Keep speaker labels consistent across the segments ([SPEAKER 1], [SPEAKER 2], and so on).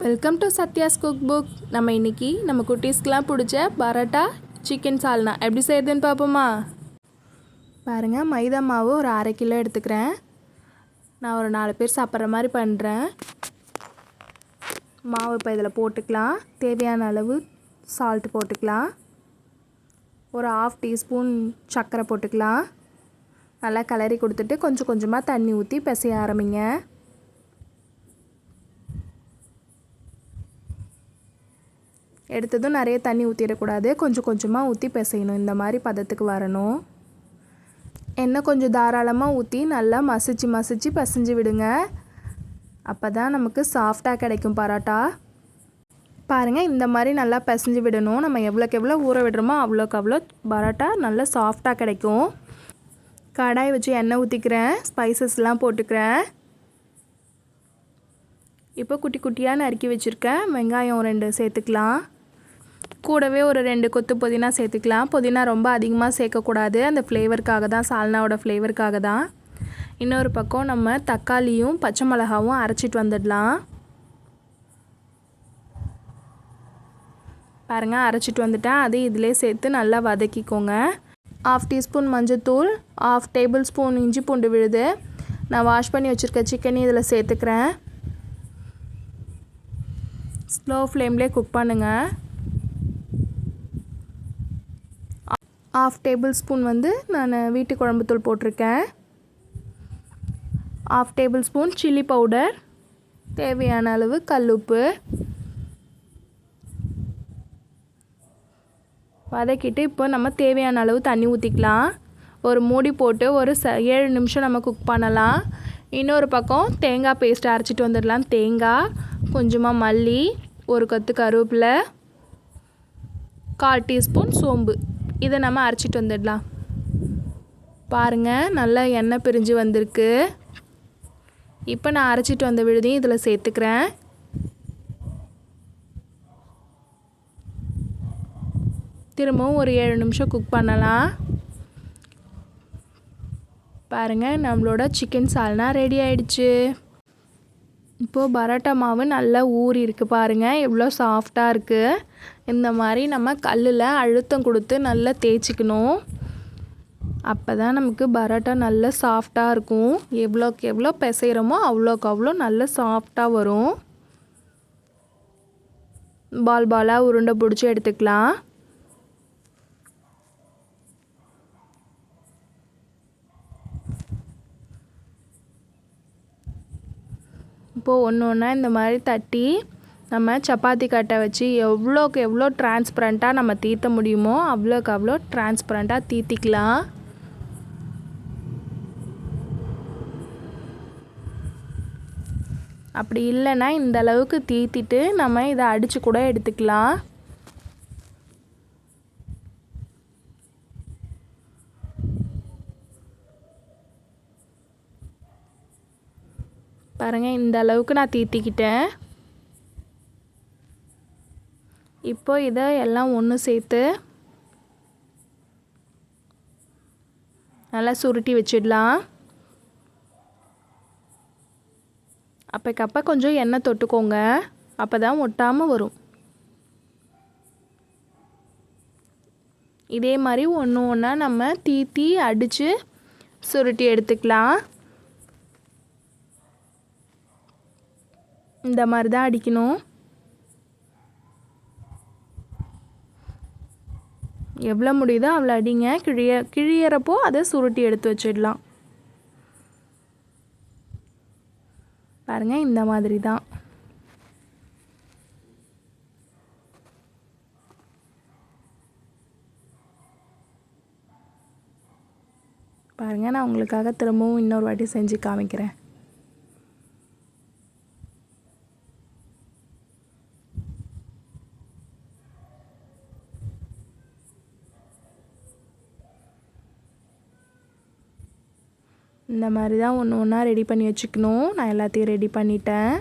[SPEAKER 1] Welcome to Sathya's cook book. நம்ம இன்றைக்கி நம்ம குட்டீஸ்க்கெலாம் பிடிச்ச பரோட்டா சிக்கன் சால்னா எப்படி செய்யுதுன்னு பார்ப்போமா? பாருங்கள், மைதா மாவு ஒரு 1/2 கிலோ எடுத்துக்கிறேன். நான் ஒரு 4 பேர் சாப்பிட்ற மாதிரி பண்ணுறேன். மாவு இப்போ இதில் போட்டுக்கலாம். தேவையான அளவு சால்ட் போட்டுக்கலாம். ஒரு 1/2 டீஸ்பூன் சர்க்கரை போட்டுக்கலாம். நல்லா கிளறி கொடுத்துட்டு கொஞ்சம் கொஞ்சமாக தண்ணி ஊற்றி பிசைய ஆரம்பிங்க. எடுத்ததும் நிறைய தண்ணி ஊற்றிடக்கூடாது, கொஞ்சம் கொஞ்சமாக ஊற்றி பிசையணும். இந்த மாதிரி பதத்துக்கு வரணும். எண்ணெய் கொஞ்சம் தாராளமாக ஊற்றி நல்லா மசிச்சு பிசைஞ்சு விடுங்க. அப்போ தான் நமக்கு சாஃப்டாக கிடைக்கும் பரோட்டா. பாருங்கள், இந்த மாதிரி நல்லா பிசைஞ்சு விடணும். நம்ம எவ்வளோக்கு எவ்வளோ ஊற விடுறோமோ அவ்வளோக்கு அவ்வளோ பரோட்டா நல்லா சாஃப்டாக கிடைக்கும். கடாய் வச்சு எண்ணெய் ஊற்றிக்கிறேன். ஸ்பைசஸ்லாம் போட்டுக்கிறேன். இப்போ குட்டி குட்டியாக நறுக்கி வச்சுருக்கேன் வெங்காயம் 2 சேர்த்துக்கலாம். கூடவே ஒரு 2 கொத்து புதினா சேர்த்துக்கலாம். புதினா ரொம்ப அதிகமாக சேர்க்கக்கூடாது, அந்த ஃப்ளேவருக்காக தான், சால்னாவோட ஃப்ளேவருக்காக தான். இன்னொரு பக்கம் நம்ம தக்காளியும் பச்சை மிளகாவும் அரைச்சிட்டு வந்துடலாம். பாருங்கள், அரைச்சிட்டு வந்துட்டேன். அது இதிலே சேர்த்து நல்லா வதக்கிக்கோங்க. 1/2 டீஸ்பூன் மஞ்சள்தூள், 1/2 டேபிள் ஸ்பூன் இஞ்சி பூண்டு விழுது. நான் வாஷ் பண்ணி வச்சுருக்க சிக்கன் இதில் சேர்த்துக்கிறேன். ஸ்லோ ஃப்ளேம்லேயே குக் பண்ணுங்கள். 1/2 டேபிள் ஸ்பூன் நான் வீட்டு குழம்புத்தூள் போட்டிருக்கேன். 1/2 டேபிள் ஸ்பூன் சில்லி பவுடர், தேவையான அளவு கல்லுப்பு. வதக்கிட்டு இப்போ நம்ம தேவையான அளவு தண்ணி ஊற்றிக்கலாம். ஒரு மூடி போட்டு ஒரு 7 நிமிஷம் நம்ம குக் பண்ணலாம். இன்னொரு பக்கம் தேங்காய் பேஸ்ட் அரைச்சிட்டு வந்துடலாம். தேங்காய், கொஞ்சமாக மல்லி, ஒரு கொத்து கருவேப்பிலை, 1/4 டீஸ்பூன் சோம்பு, இதை நம்ம அரைச்சிட்டு வந்துடலாம். பாருங்கள், நல்லா எண்ணெய் பிரிஞ்சு வந்திருக்கு. இப்போ நான் அரைச்சிட்டு வந்த விழுதையும் இதில் சேர்த்துக்கிறேன். திரும்பவும் ஒரு 7 நிமிஷம் குக் பண்ணலாம். பாருங்கள், நம்மளோட சிக்கன் சால்னா ரெடி ஆயிடுச்சு. இப்போது பரோட்டா மாவு நல்லா ஊறி இருக்குது. பாருங்கள், எவ்வளோ சாஃப்டாக இருக்குது. இந்த மாதிரி நம்ம கல்லில் அழுத்தம் கொடுத்து நல்லா தேய்ச்சிக்கணும். அப்போ தான் நமக்கு பரோட்டா நல்லா சாஃப்டாக இருக்கும். எவ்வளோக்கு எவ்வளோ பிசைகிறோமோ அவ்வளோக்கு அவ்வளோ நல்லா சாஃப்டாக வரும். பால் பாலாக உருண்டை பிடிச்சி எடுத்துக்கலாம். இப்போது ஒன்று ஒன்றா இந்த மாதிரி தட்டி நம்ம சப்பாத்தி கட்டை வச்சு எவ்வளோக்கு எவ்வளோ டிரான்ஸ்பரண்ட்டாக நம்ம தீற்ற முடியுமோ அவ்வளோக்கு அவ்வளோ டிரான்ஸ்பரண்ட்டாக தீத்திக்கலாம். அப்படி இல்லைன்னா இந்த அளவுக்கு தீத்திட்டு நம்ம இதை அடித்து கூட எடுத்துக்கலாம். பாருங்கள், இந்த அளவுக்கு நான் தீத்திக்கிட்டேன். இப்போ இதை எல்லாம் ஒன்று சேர்த்து நல்லா சுருட்டி வச்சிடலாம். அப்பக்கப்போ கொஞ்சம் எண்ணெய் தொட்டுக்கோங்க, அப்போ தான் ஒட்டாமல் வரும். இதே மாதிரி ஒன்று ஒன்றா நம்ம தீத்தி அடித்து சுருட்டி எடுத்துக்கலாம். இந்த மாதிரி தான் அடிக்கணும். எவ்வளோ முடியுதோ அவ்வளோ அடிங்க. கிழியறப்போ அதை சுருட்டி எடுத்து வச்சிடலாம். பாருங்கள், இந்த மாதிரி தான். பாருங்கள், நான் உங்களுக்காக திரும்பவும் இன்னொரு வாட்டி செஞ்சு காமிக்கிறேன். இந்த மாதிரி தான் ஒன்று ஒன்றா ரெடி பண்ணி வச்சுக்கணும். நான் எல்லாத்தையும் ரெடி பண்ணிட்டேன்.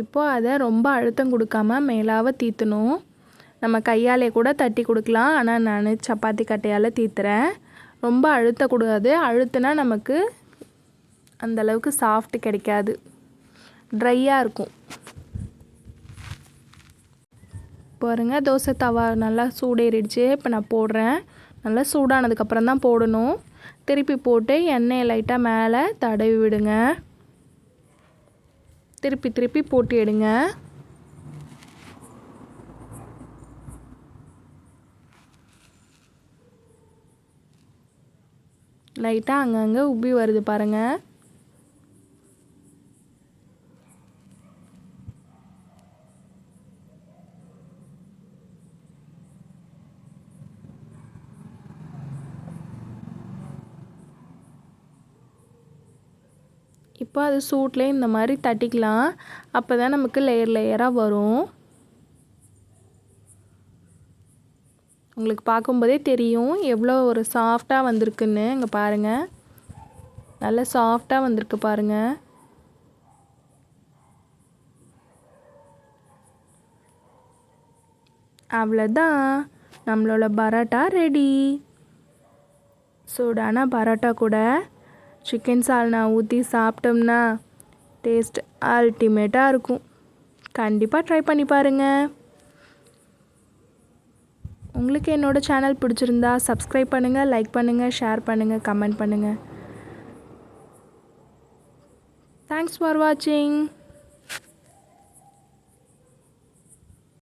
[SPEAKER 1] இப்போது அதை ரொம்ப அழுத்தம் கொடுக்காம மேலாக தீற்றணும். நம்ம கையாலே கூட தட்டி கொடுக்கலாம், ஆனால் நான் சப்பாத்தி கட்டையால் தீத்துறேன். ரொம்ப அழுத்தக்கூடாது, அழுத்தினா நமக்கு அந்தளவுக்கு சாஃப்ட் கிடைக்காது, ட்ரையாக இருக்கும். பாருங்கள், தோசை தவா நல்லா சூடேறிடுச்சு. இப்போ நான் போடுறேன். நல்லா சூடானதுக்கப்புறம் தான் போடணும். திருப்பி போட்டு எண்ணெயை லைட்டாக மேலே தடவி விடுங்க. திருப்பி திருப்பி போட்டு எடுங்க. லைட்டாக அங்கங்கே உப்பி வருது பாருங்கள். இப்போ அது சூட்லேயே இந்த மாதிரி தட்டிக்கலாம். அப்போ தான் நமக்கு லேயர் லேயராக வரும். உங்களுக்கு பார்க்கும்போதே தெரியும் எவ்வளோ ஒரு சாஃப்டாக வந்திருக்குன்னு. இங்கே பாருங்கள், நல்லா சாஃப்டாக வந்திருக்கு பாருங்கள். அவ்வளோதான், நம்மளோட பரோட்டா ரெடி. சூடான பரோட்டா கூட சிக்கன் சால்னா ஊற்றி சாப்பிட்டோம்னா டேஸ்ட் அல்டிமேட்டாக இருக்கும். கண்டிப்பாக ட்ரை பண்ணி பாருங்கள். உங்களுக்கு என்னோடய சேனல் பிடிச்சிருந்தா சப்ஸ்கிரைப் பண்ணுங்கள், லைக் பண்ணுங்கள், ஷேர் பண்ணுங்கள், கமெண்ட் பண்ணுங்கள். தேங்க்ஸ் ஃபார் வாட்சிங்.